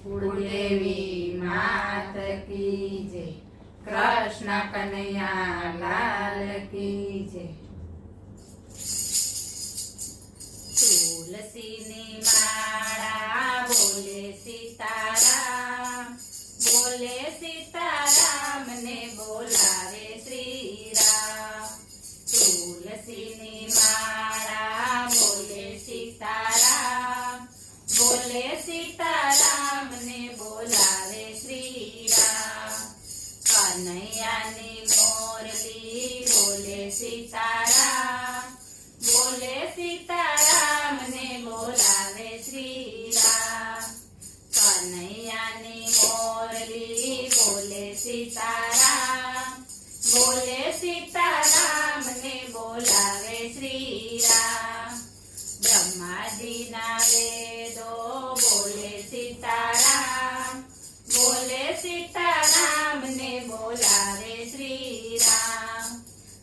कुलदेवी मात की जय। कृष्ण कन्हैया लाल की जय। तुलसी नी माळा बोले सीताराम, बोले सीताराम ने बोलावे श्री राम। तुलसी नी माळा बोले सीताराम, बोले सीताराम ने बोलावे श्री राम। कन्हैया नी मोरली बोले सीताराम, बोले सीताराम ने बोलावे श्री राम। कन्हैया नी मोरली बोले सीताराम, बोले सीताराम ने बोलावे श्री राम। ब्रह्मा जी ना वेदो बोले सीताराम, बोले सीताराम ने बोलावे श्री राम।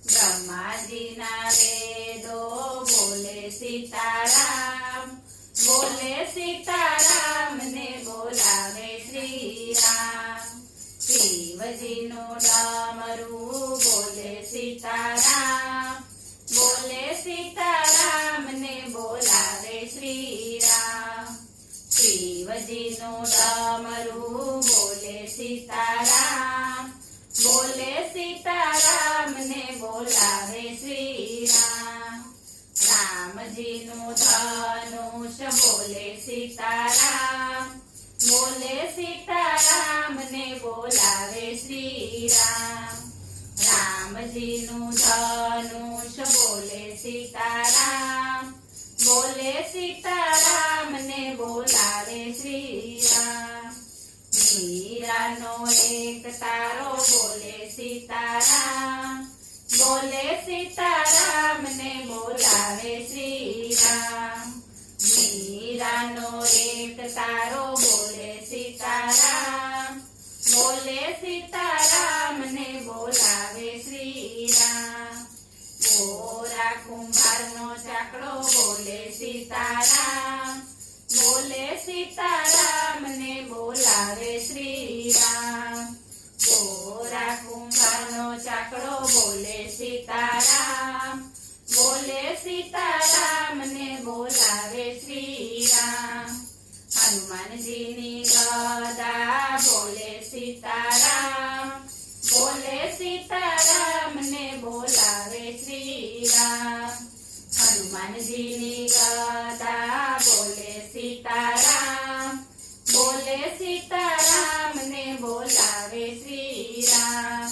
ब्रह्मा जी ना वेदो बोले सीताराम, बोले सीताराम ने बोलावे श्री राम। शिव जी नो डामरू बोले सीताराम, बोले सीताराम ने बोलावे श्री राम। शिव जी नो डामरू बोले सीताराम, बोले सीताराम ने बोलावे श्री राम। राम जी नु धनुष बोले सीताराम, बोले सीताराम ने बोलावे श्री राम। राम जी नु धनुष बोले सीताराम, बोले सीताराम ने बोलावे श्री राम। मीरा नो एक तारो बोले सीताराम, बोले सीताराम ने बोलावे श्री राम। मीरा नो एक तारो बोले सीताराम, बोले सीताराम ने बोलावे श्री राम। गोरा कुंभार नो चाकड़ो बोले सीताराम, बोले सीताराम ने बोलावे श्री राम। गोरा कुंभार नो चाकड़ो बोले सीताराम, बोले सीताराम ने बोलावे श्री राम। हनुमान जी नी गदा बोले सीताराम, बोले सीताराम ने बोलावे श्री राम। हनुमान जी नी गदा बोले सीताराम, बोले सीताराम ने बोलावे श्री राम।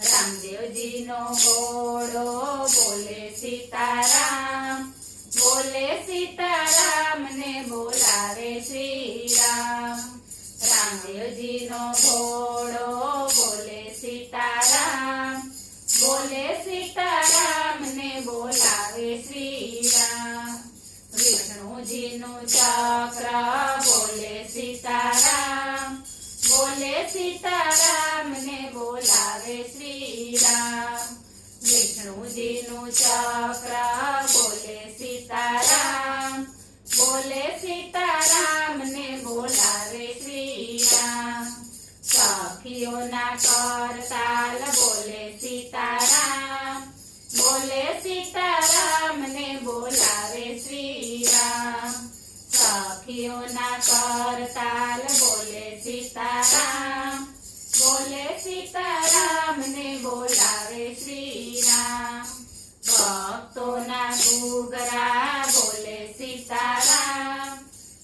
रामदेव जी नो घोड़ो बोले सीताराम, बोले सीताराम ने बोलावे श्री राम। रामदेव जी नो घोड़ो बोले सीताराम, बोले सीताराम ने बोलावे श्री राम। विष्णु जी नु चक्र बोले सीताराम, बोले सीताराम ने बोलावे श्री राम। विष्णु जी नु चक्र बोले सीताराम, बोले सीताराम ने बोलावे श्री राम। सखियो ना करताल बोले सीताराम, बोले सीताराम ने बोलावे श्री राम। सखियो ना करताल बोले सीताराम, बोले सीताराम ने बोलावे श्री राम। भक्तो ना गुगरा बोले सीताराम,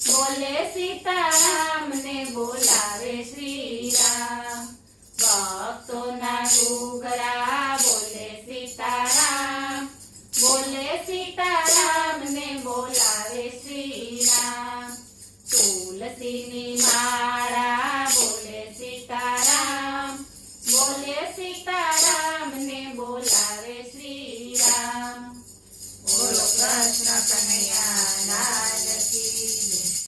बोले सीताराम ने बोलावे श्री राम। भक्तो ना गुगरा